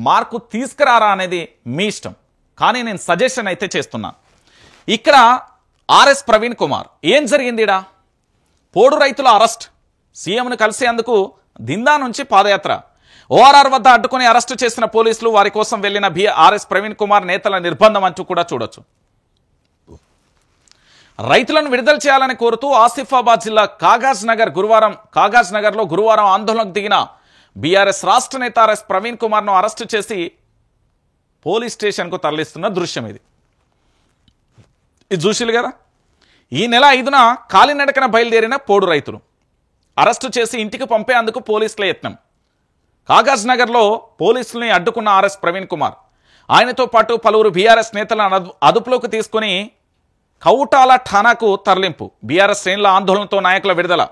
మార్కు తీసుకురారా అనేది మీ ఇష్టం. కానీ నేను సజెషన్ అయితే చేస్తున్నా. ఇక్కడ ఆర్ఎస్ ప్రవీణ్ కుమార్ ఏం జరిగిందిడా? పోడు రైతుల అరెస్ట్, సీఎంను కలిసేందుకు దిందా నుంచి పాదయాత్ర, ఓఆర్ఆర్ వద్ద అడ్డుకొని అరెస్టు చేసిన పోలీసులు, వారి కోసం వెళ్లిన ఆర్ఎస్ ప్రవీణ్ కుమార్ నేతల నిర్బంధం అంటూ కూడా చూడొచ్చు. రైతులను విడుదల చేయాలని కోరుతూ ఆసిఫాబాద్ జిల్లా కాగజ్ నగర్లో గురువారం ఆందోళనకు దిగిన బీఆర్ఎస్ రాష్ట్ర నేత ఆర్ఎస్ ప్రవీణ్ కుమార్ను అరెస్టు చేసి పోలీస్ స్టేషన్కు తరలిస్తున్న దృశ్యం ఇది చూసిలు కదా. ఈ నెల 5న కాలినడకన బయలుదేరిన పోడు రైతులు అరెస్టు చేసి ఇంటికి పంపేందుకు పోలీసుల యత్నం. కాగజ్ నగర్లో పోలీసుల్ని అడ్డుకున్న ఆర్ఎస్ ప్రవీణ్ కుమార్, ఆయనతో పాటు పలువురు బీఆర్ఎస్ నేతలను అదుపులోకి తీసుకుని కౌటాల ఠానాకు తరలింపు. బీఆర్ఎస్ శ్రేణుల ఆందోళనతో నాయకుల విడుదల.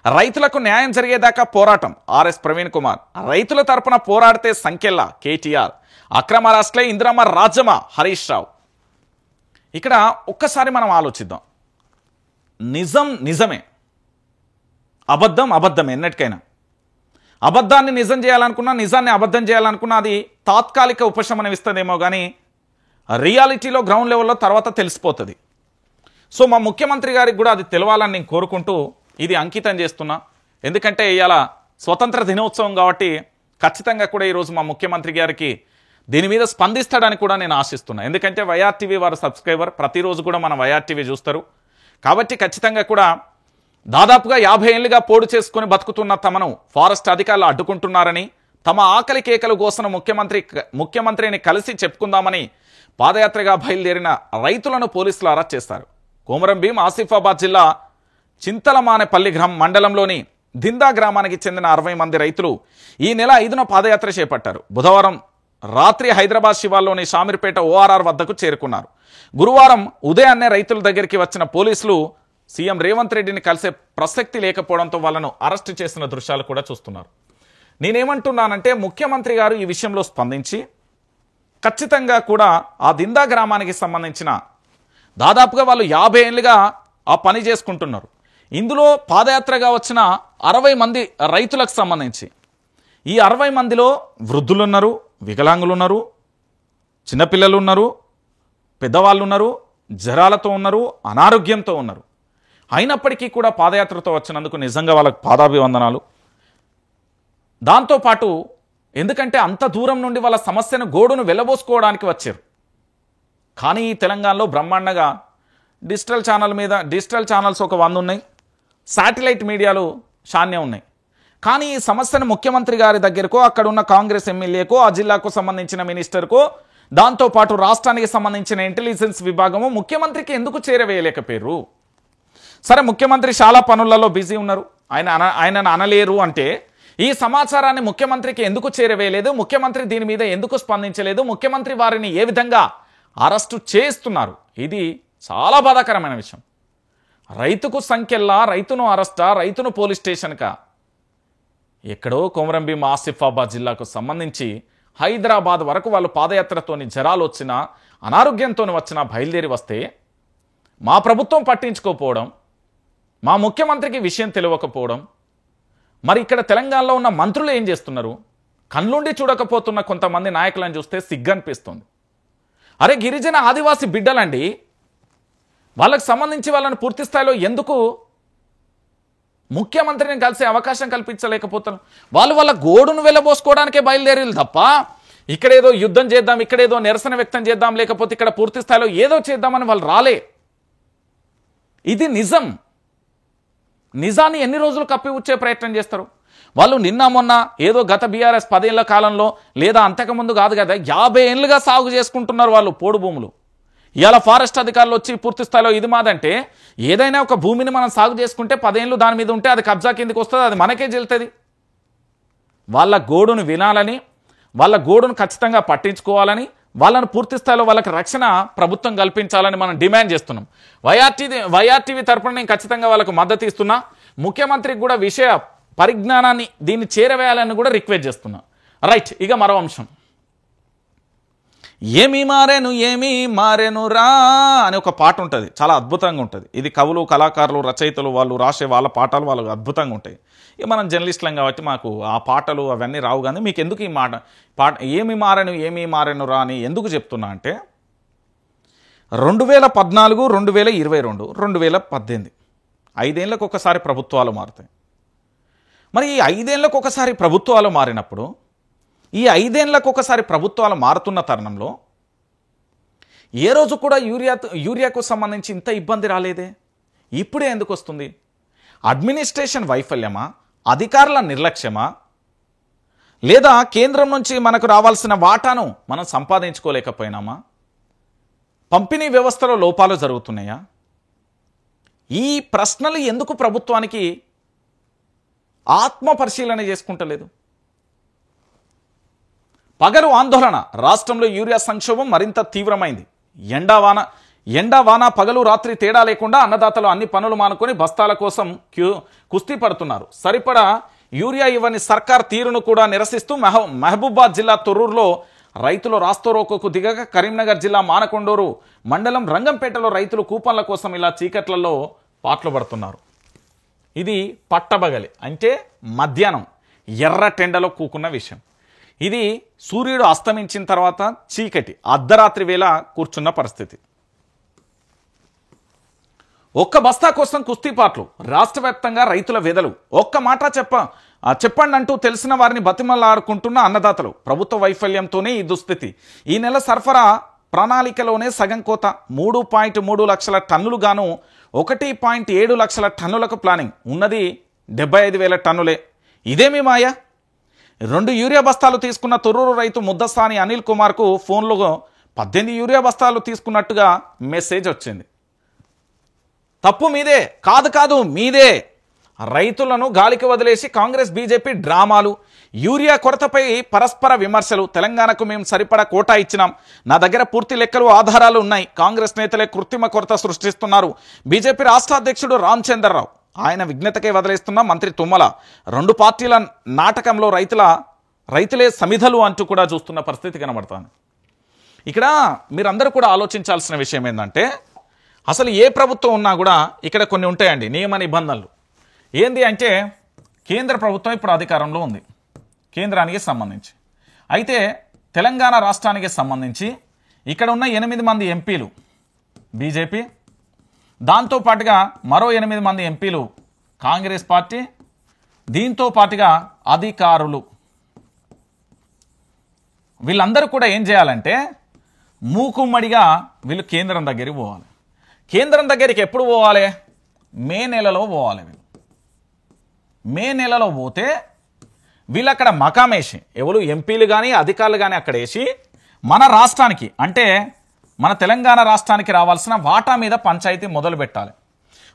రైతులకు న్యాయం జరిగేదాకా పోరాటం. ఆర్ఎస్ ప్రవీణ్ కుమార్ రైతుల తరపున పోరాడితే సంఖ్యల్లా కేటీఆర్, అక్రమ అరెస్ట్లే ఇందిరమ్మ రాజ్యమా హరీష్ రావు. ఇక్కడ ఒక్కసారి మనం ఆలోచిద్దాం. నిజం నిజమే, అబద్ధం అబద్ధమే. ఎన్నటికైనా అబద్ధాన్ని నిజం చేయాలనుకున్నా, నిజాన్ని అబద్ధం చేయాలనుకున్నా అది తాత్కాలిక ఉపశమనం ఇస్తుందేమో కానీ రియాలిటీలో గ్రౌండ్ లెవెల్లో తర్వాత తెలిసిపోతుంది. సో మా ముఖ్యమంత్రి గారికి కూడా అది తెలవాలని నేను కోరుకుంటూ ఇది అంకితం చేస్తున్నా. ఎందుకంటే ఇవాళ స్వతంత్ర దినోత్సవం కాబట్టి ఖచ్చితంగా కూడా ఈరోజు మా ముఖ్యమంత్రి గారికి దీని మీద స్పందిస్తాడని కూడా నేను ఆశిస్తున్నా. ఎందుకంటే వైఆర్టీవీ వారు సబ్స్క్రైబర్, ప్రతిరోజు కూడా మనం వైఆర్టీవీ చూస్తారు కాబట్టి ఖచ్చితంగా కూడా దాదాపుగా 50 ఏళ్లుగా పోడు చేసుకుని బతుకుతున్న తమను ఫారెస్ట్ అధికారులు అడ్డుకుంటున్నారని, తమ ఆకలి కేకలు కోసిన ముఖ్యమంత్రిని కలిసి చెప్పుకుందామని పాదయాత్రగా బయలుదేరిన రైతులను పోలీసులు అరెస్ట్ చేస్తారు. కొమరం భీం ఆసిఫాబాద్ జిల్లా చింతలమానేపల్లి మండలంలోని దిందా గ్రామానికి చెందిన 60 మంది రైతులు ఈ నెల 5న పాదయాత్ర చేపట్టారు. బుధవారం రాత్రి హైదరాబాద్ శివార్లోని షామీర్పేట ORR వద్దకు చేరుకున్నారు. గురువారం ఉదయాన్నే రైతుల దగ్గరికి వచ్చిన పోలీసులు సీఎం రేవంత్ రెడ్డిని కలిసే ప్రసక్తి లేకపోవడంతో వాళ్ళను అరెస్టు చేసిన దృశ్యాలు కూడా చూస్తున్నారు. నేనేమంటున్నానంటే ముఖ్యమంత్రి గారు ఈ విషయంలో స్పందించి ఖచ్చితంగా కూడా ఆ దిందా గ్రామానికి సంబంధించిన దాదాపుగా వాళ్ళు 50 ఏళ్ళుగా ఆ పని చేసుకుంటున్నారు. ఇందులో పాదయాత్రగా వచ్చిన 60 మంది రైతులకు సంబంధించి ఈ 60 మందిలో వృద్ధులు ఉన్నారు, వికలాంగులు ఉన్నారు, చిన్నపిల్లలు ఉన్నారు, పెద్దవాళ్ళు ఉన్నారు, జ్వరాలతో ఉన్నారు, అనారోగ్యంతో ఉన్నారు. అయినప్పటికీ కూడా పాదయాత్రతో వచ్చినందుకు నిజంగా వాళ్ళకు పాదాభివందనాలు. దాంతోపాటు ఎందుకంటే అంత దూరం నుండి వాళ్ళ సమస్యను గోడును వెళ్ళబోసుకోవడానికి వచ్చారు. కానీ ఈ తెలంగాణలో బ్రహ్మాండంగా డిజిటల్ ఛానల్స్ ఒక 100 ఉన్నాయి, శాటిలైట్ మీడియాలు శాన్యం ఉన్నాయి. కానీ ఈ సమస్యను ముఖ్యమంత్రి గారి దగ్గరకో, అక్కడ ఉన్న కాంగ్రెస్ ఎమ్మెల్యేకో, ఆ జిల్లాకు సంబంధించిన మినిస్టర్కో, దాంతోపాటు రాష్ట్రానికి సంబంధించిన ఇంటెలిజెన్స్ విభాగము ముఖ్యమంత్రికి ఎందుకు చేరవేయలేకపోయారు? సరే, ముఖ్యమంత్రి చాలా పనులలో బిజీ ఉన్నారు, ఆయనను అనలేరు అంటే ఈ సమాచారాన్ని ముఖ్యమంత్రికి ఎందుకు చేరవేయలేదు? ముఖ్యమంత్రి దీని మీద ఎందుకు స్పందించలేదు? ముఖ్యమంత్రి వారిని ఏ విధంగా అరెస్టు చేస్తున్నారు? ఇది చాలా బాధాకరమైన విషయం. రైతుకు సంఖ్యల్లా రైతును అరెస్టా, రైతును పోలీస్ స్టేషన్కా? ఎక్కడో కొమరం భీం ఆసిఫాబాద్ జిల్లాకు సంబంధించి హైదరాబాద్ వరకు వాళ్ళు పాదయాత్రతోని జ్వరాలు వచ్చినా, అనారోగ్యంతో వచ్చినా బయలుదేరి వస్తే మా ప్రభుత్వం పట్టించుకోకపోవడం, మా ముఖ్యమంత్రికి విషయం తెలియకపోవడం, మరి ఇక్కడ తెలంగాణలో ఉన్న మంత్రులు ఏం చేస్తున్నారు? కళ్ళుండి చూడకపోతున్న కొంతమంది నాయకులను చూస్తే సిగ్గనిపిస్తుంది. అరే, గిరిజన ఆదివాసి బిడ్డలండి, వాళ్ళకు సంబంధించి వాళ్ళని పూర్తి స్థాయిలో ఎందుకు ముఖ్యమంత్రిని కలిసే అవకాశం కల్పించలేకపోతున్నారు? వాళ్ళ గోడును వెళ్ళబోసుకోవడానికే బయలుదేరేది తప్ప ఇక్కడేదో యుద్ధం చేద్దాం, ఇక్కడేదో నిరసన వ్యక్తం చేద్దాం, లేకపోతే ఇక్కడ పూర్తి స్థాయిలో ఏదో చేద్దామని వాళ్ళు రాలే. ఇది నిజం. నిజాన్ని ఎన్ని రోజులు కప్పిపుచ్చే ప్రయత్నం చేస్తారు వాళ్ళు? నిన్న మొన్న ఏదో గత బీఆర్ఎస్ 10 ఏళ్ల కాలంలో లేదా అంతకుముందు కాదు కదా, 50 ఏళ్ళుగా సాగు చేసుకుంటున్నారు వాళ్ళు పోడు భూములు. ఇవాళ ఫారెస్ట్ అధికారులు వచ్చి పూర్తి స్థాయిలో ఇది మాదంటే, ఏదైనా ఒక భూమిని మనం సాగు చేసుకుంటే 10 ఏళ్ళు దాని మీద ఉంటే అది కబ్జా కిందకి వస్తుంది, అది మనకే చెల్తుంది. వాళ్ళ గోడును వినాలని, వాళ్ళ గోడును ఖచ్చితంగా పట్టించుకోవాలని, వాళ్ళను పూర్తి స్థాయిలో వాళ్ళకి రక్షణ ప్రభుత్వం కల్పించాలని మనం డిమాండ్ చేస్తున్నాం. వైఆర్టీవీ తరపున నేను ఖచ్చితంగా వాళ్ళకు మద్దతు ఇస్తున్నా. ముఖ్యమంత్రికి కూడా విషయ పరిజ్ఞానాన్ని దీన్ని చేరవేయాలని కూడా రిక్వెస్ట్ చేస్తున్నా. రైట్, ఇక మరో అంశం. ఏమీ మారేను రా అని ఒక పాట ఉంటుంది, చాలా అద్భుతంగా ఉంటుంది. ఇది కవులు, కళాకారులు, రచయితలు వాళ్ళు రాసే వాళ్ళ పాటలు వాళ్ళకు అద్భుతంగా ఉంటాయి. ఇక మనం జర్నలిస్టులం కాబట్టి మాకు ఆ పాటలు అవన్నీ రావు. కానీ మీకు ఎందుకు ఈ పాట ఏమీ మారేను రా అని ఎందుకు చెప్తున్నా అంటే, 2014, 2022, 2018 5 ఏళ్ళకు ఒకసారి ప్రభుత్వాలు మారుతాయి. మరి ఈ 5 ఏళ్ళకు ఒకసారి ప్రభుత్వాలు మారినప్పుడు, ఈ 5 ఏళ్ళకు ఒకసారి ప్రభుత్వాలు మారుతున్న తరుణంలో ఏ రోజు కూడా యూరియాకు సంబంధించి ఇంత ఇబ్బంది రాలేదే. ఇప్పుడే ఎందుకు వస్తుంది? అడ్మినిస్ట్రేషన్ వైఫల్యమా, అధికారుల నిర్లక్ష్యమా, లేదా కేంద్రం నుంచి మనకు రావాల్సిన వాటాను మనం సంపాదించుకోలేకపోయినామా? పంపిణీ వ్యవస్థలో లోపాలు జరుగుతున్నాయా? ఈ ప్రశ్నలు ఎందుకు ప్రభుత్వానికి ఆత్మ పరిశీలన చేసుకుంటలేదు? పగలు ఆందోళన, రాష్ట్రంలో యూరియా సంక్షోభం మరింత తీవ్రమైంది. ఎండా వాన పగలు రాత్రి తేడా లేకుండా అన్నదాతలు అన్ని పనులు మానుకొని బస్తాల కోసం కుస్తీ పడుతున్నారు. సరిపడా యూరియా ఇవ్వని సర్కార్ తీరును కూడా నిరసిస్తూ మహబూబాబాద్ జిల్లా తొర్రూరులో రైతులు రాస్తోరోకోకు దిగగా, కరీంనగర్ జిల్లా మానకొండూరు మండలం రంగంపేటలో రైతులు కూపన్ల కోసం ఇలా చీకట్లలో పాటలు పడుతున్నారు. ఇది పట్టబగలి అంటే మధ్యాహ్నం ఎర్ర టెండలో కూకున్న విషయం. ఇది సూర్యుడు అస్తమించిన తర్వాత చీకటి అర్ధరాత్రి వేళ కూర్చున్న పరిస్థితి. ఒక్క బస్తా కోసం కుస్తీపాట్లు, రాష్ట్ర వ్యాప్తంగా రైతుల వెదలు. ఒక్క మాట చెప్పండి అంటూ తెలిసిన వారిని బతిమలాడుకుంటున్న అన్నదాతలు. ప్రభుత్వ వైఫల్యంతోనే ఈ దుస్థితి. ఈ నెల సరఫరా ప్రణాళికలోనే సగం కోత. 3.3 లక్షల టన్నులు గాను 1.7 లక్షల టన్నులకు ప్లానింగ్ ఉన్నది. 75,000 టన్నులే. ఇదేమి మాయా? 2 యూరియా బస్తాలు తీసుకున్న తొర్రూరు రైతు ముద్దసాని అనిల్ కుమార్కు ఫోన్లో 18 యూరియా బస్తాలు తీసుకున్నట్టుగా మెసేజ్ వచ్చింది. తప్పు మీదే, కాదు మీదే. రైతులను గాలికి వదిలేసి కాంగ్రెస్ బీజేపీ డ్రామాలు, యూరియా కొరతపై పరస్పర విమర్శలు, తెలంగాణకు మేము సరిపడా కోటా ఇచ్చినాం, నా దగ్గర పూర్తి లెక్కలు ఆధారాలు ఉన్నాయి, కాంగ్రెస్ నేతలే కృత్రిమ కొరత సృష్టిస్తున్నారు, బీజేపీ రాష్ట్ర అధ్యక్షుడు రామచంద్రరావు ఆయన విజ్ఞతకే వదిలేస్తున్న మంత్రి తుమ్మల, రెండు పార్టీల నాటకంలో రైతులే సమిధలు అంటూ కూడా చూస్తున్న పరిస్థితి కనబడుతుంది. ఇక్కడ మీరందరూ కూడా ఆలోచించాల్సిన విషయం ఏంటంటే, అసలు ఏ ప్రభుత్వం ఉన్నా కూడా ఇక్కడ కొన్ని ఉంటాయండి నియమ నిబంధనలు. ఏంది అంటే, కేంద్ర ప్రభుత్వం ఇప్పుడు అధికారంలో ఉంది కేంద్రానికి సంబంధించి. అయితే తెలంగాణ రాష్ట్రానికి సంబంధించి ఇక్కడ ఉన్న 8 మంది ఎంపీలు బీజేపీ, దాంతోపాటుగా మరో 8 మంది ఎంపీలు కాంగ్రెస్ పార్టీ, దీంతో పాటుగా అధికారులు, వీళ్ళందరూ కూడా ఏం చేయాలంటే మూకుమ్మడిగా వీళ్ళు కేంద్రం దగ్గరికి పోవాలి. కేంద్రం దగ్గరికి ఎప్పుడు పోవాలి? మే నెలలో పోవాలి. మే నెలలో పోతే వీళ్ళు అక్కడ మకామేసి, ఎవరు ఎంపీలు కానీ అధికారులు కానీ అక్కడ వేసి మన రాష్ట్రానికి అంటే మన తెలంగాణ రాష్ట్రానికి రావాల్సిన వాటా మీద పంచాయతీ మొదలు పెట్టాలి.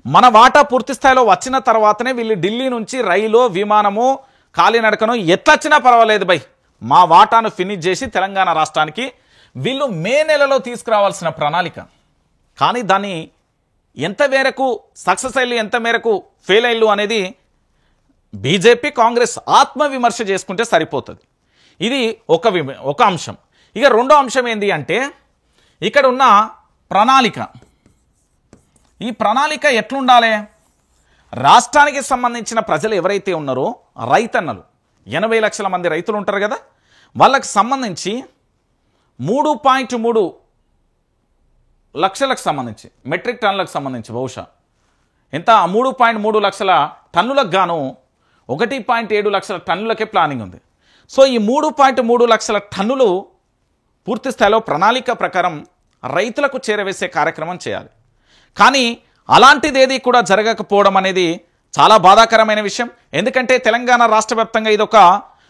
మన వాటా పూర్తి స్థాయిలో వచ్చిన తర్వాతనే వీళ్ళు ఢిల్లీ నుంచి రైలు, విమానము, కాలినడకను ఎట్లొచ్చినా పర్వాలేదు బై, మా వాటాను ఫినిష్ చేసి తెలంగాణ రాష్ట్రానికి వీళ్ళు మే నెలలో తీసుకురావాల్సిన ప్రణాళిక. కానీ దాన్ని ఎంత మేరకు సక్సెస్ అయ్యి ఎంత మేరకు ఫెయిల్ అయ్యి అనేది బీజేపీ కాంగ్రెస్ ఆత్మవిమర్శ చేసుకుంటే సరిపోతుంది. ఇది ఒక అంశం. ఇక రెండో అంశం ఏంటి అంటే, ఇక్కడ ఉన్న ప్రణాళిక, ఈ ప్రణాళిక ఎట్లుండాలి? రాష్ట్రానికి సంబంధించిన ప్రజలు ఎవరైతే ఉన్నారో రైతన్నలు 80 లక్షల మంది రైతులు ఉంటారు కదా, వాళ్ళకి సంబంధించి 3.3 లక్షలకు సంబంధించి మెట్రిక్ టన్నులకు సంబంధించి బహుశా ఎంత 3.3 లక్షల టన్నులకు గాను 1.7 లక్షల టన్నులకే ప్లానింగ్ ఉంది. సో ఈ 3.3 లక్షల టన్నులు పూర్తి స్థాయిలో ప్రణాళిక ప్రకారం రైతులకు చేరవేసే కార్యక్రమం చేయాలి. కానీ అలాంటిదేది కూడా జరగకపోవడం అనేది చాలా బాధాకరమైన విషయం. ఎందుకంటే తెలంగాణ రాష్ట్ర వ్యాప్తంగా ఇదొక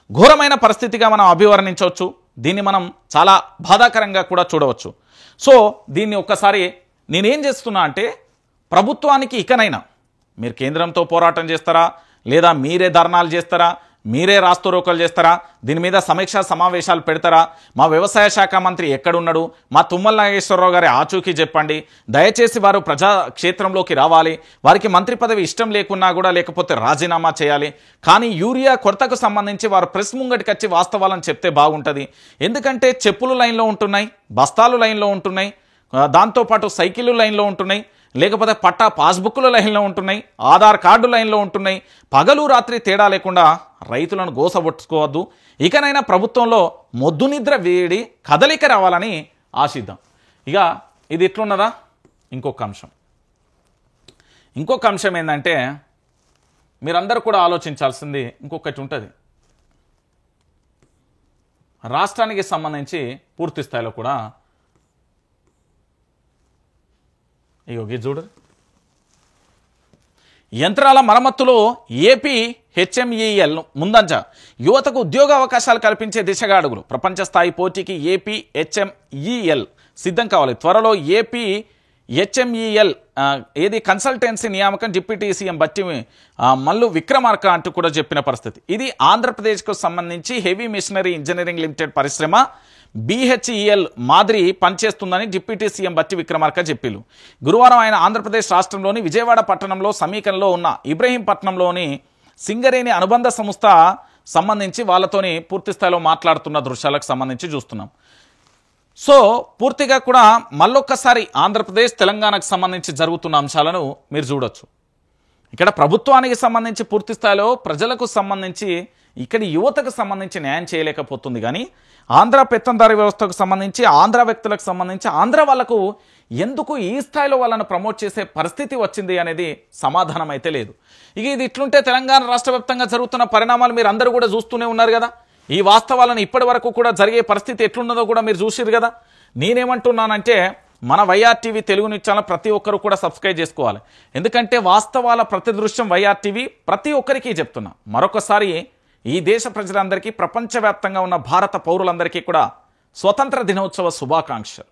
ఘోరమైన పరిస్థితిగా మనం అభివర్ణించవచ్చు. దీన్ని మనం చాలా బాధాకరంగా కూడా చూడవచ్చు. సో దీన్ని ఒక్కసారి నేనేం చేస్తున్నా అంటే, ప్రభుత్వానికి ఇకనైనా మీరు కేంద్రంతో పోరాటం చేస్తారా, లేదా మీరే ధర్నాలు చేస్తారా, మీరే రాస్తారోకలు చేస్తారా, దీని మీద సమీక్షా సమావేశాలు పెడతారా, మా వ్యవసాయ శాఖ మంత్రి ఎక్కడున్నాడు, మా తుమ్మల నాగేశ్వరరావు గారి ఆచూకీ చెప్పండి, దయచేసి వారు ప్రజా క్షేత్రంలోకి రావాలి, వారికి మంత్రి పదవి ఇష్టం లేకున్నా కూడా లేకపోతే రాజీనామా చేయాలి. కానీ యూరియా కొరతకు సంబంధించి వారు ప్రెస్ ముంగటికి వచ్చి వాస్తవాలను చెప్తే బాగుంటుంది. ఎందుకంటే చెప్పులు లైన్లో ఉంటున్నాయి, బస్తాలు లైన్లో ఉంటున్నాయి, దాంతోపాటు సైకిళ్ళు లైన్లో ఉంటున్నాయి, లేకపోతే పట్టా పాస్బుక్లు లైన్లో ఉంటున్నాయి, ఆధార్ కార్డు లైన్లో ఉంటున్నాయి. పగలు రాత్రి తేడా లేకుండా రైతులను గోసబొట్టుకోవద్దు. ఇకనైనా ప్రభుత్వంలో మొద్దు నిద్ర వేడి కదలిక రావాలని ఆశిద్దాం. ఇక ఇది ఎట్లున్నదా? ఇంకొక అంశం ఏంటంటే, మీరందరూ కూడా ఆలోచించాల్సింది ఇంకొకటి ఉంటుంది. రాష్ట్రానికి సంబంధించి పూర్తి స్థాయిలో కూడా ఇది చూడరు, యంత్రాల మరమ్మతులో ఏపీ హెచ్ఎంఈఎల్ ముందంజ, యువతకు ఉద్యోగ అవకాశాలు కల్పించే దిశగా అడుగులు, ప్రపంచ స్థాయి పోటీకి ఏపీ హెచ్ఎంఈఎల్ సిద్ధం కావాలి. త్వరలో ఏపీ హెచ్ఎంఈఎల్ ఏది కన్సల్టెన్సీ నియామకం డిప్యూటీ సీఎం బట్టి మల్లు విక్రమార్క అంటూ కూడా చెప్పిన పరిస్థితి. ఇది ఆంధ్రప్రదేశ్కు సంబంధించి హెవీ మిషనరీ ఇంజనీరింగ్ లిమిటెడ్ పరిశ్రమ బీహెచ్ఈఎల్ మాదిరి పనిచేస్తుందని డిప్యూటీ సీఎం బట్టి విక్రమార్క చెప్పారు. గురువారం ఆయన ఆంధ్రప్రదేశ్ రాష్ట్రంలోని విజయవాడ పట్టణంలో సమీపంలో ఉన్న ఇబ్రహీంపట్నంలోని సింగరేణి అనుబంధ సంస్థ సంబంధించి వాళ్ళతోని పూర్తి స్థాయిలో మాట్లాడుతున్న దృశ్యాలకు సంబంధించి చూస్తున్నాం. సో పూర్తిగా కూడా మళ్ళొక్కసారి ఆంధ్రప్రదేశ్ తెలంగాణకు సంబంధించి జరుగుతున్న అంశాలను మీరు చూడొచ్చు. ఇక్కడ ప్రభుత్వానికి సంబంధించి పూర్తి స్థాయిలో ప్రజలకు సంబంధించి ఇక్కడి యువతకు సంబంధించి న్యాయం చేయలేకపోతుంది. కానీ ఆంధ్ర పెత్తందారీ వ్యవస్థకు సంబంధించి, ఆంధ్ర వ్యక్తులకు సంబంధించి, ఆంధ్ర వాళ్లకు ఎందుకు ఈ స్థాయిలో వాళ్ళను ప్రమోట్ చేసే పరిస్థితి వచ్చింది అనేది సమాధానం అయితే లేదు. ఇక ఇది ఇట్లుంటే తెలంగాణ రాష్ట్ర వ్యాప్తంగా జరుగుతున్న పరిణామాలు మీరు అందరూ కూడా చూస్తూనే ఉన్నారు కదా. ఈ వాస్తవాలను ఇప్పటి వరకు కూడా జరిగే పరిస్థితి ఎట్లున్నదో కూడా మీరు చూసిరు కదా. నేనేమంటున్నానంటే, మన వైఆర్టీవీ తెలుగు న్యూస్ ఛానల్ ప్రతి ఒక్కరు కూడా సబ్స్క్రైబ్ చేసుకోవాలి. ఎందుకంటే వాస్తవాల ప్రతి దృశ్యం వైఆర్టీవీ ప్రతి ఒక్కరికి చెప్తున్నా. మరొకసారి ఈ దేశ ప్రజలందరికీ, ప్రపంచవ్యాప్తంగా ఉన్న భారత పౌరులందరికీ కూడా స్వతంత్ర దినోత్సవ శుభాకాంక్షలు.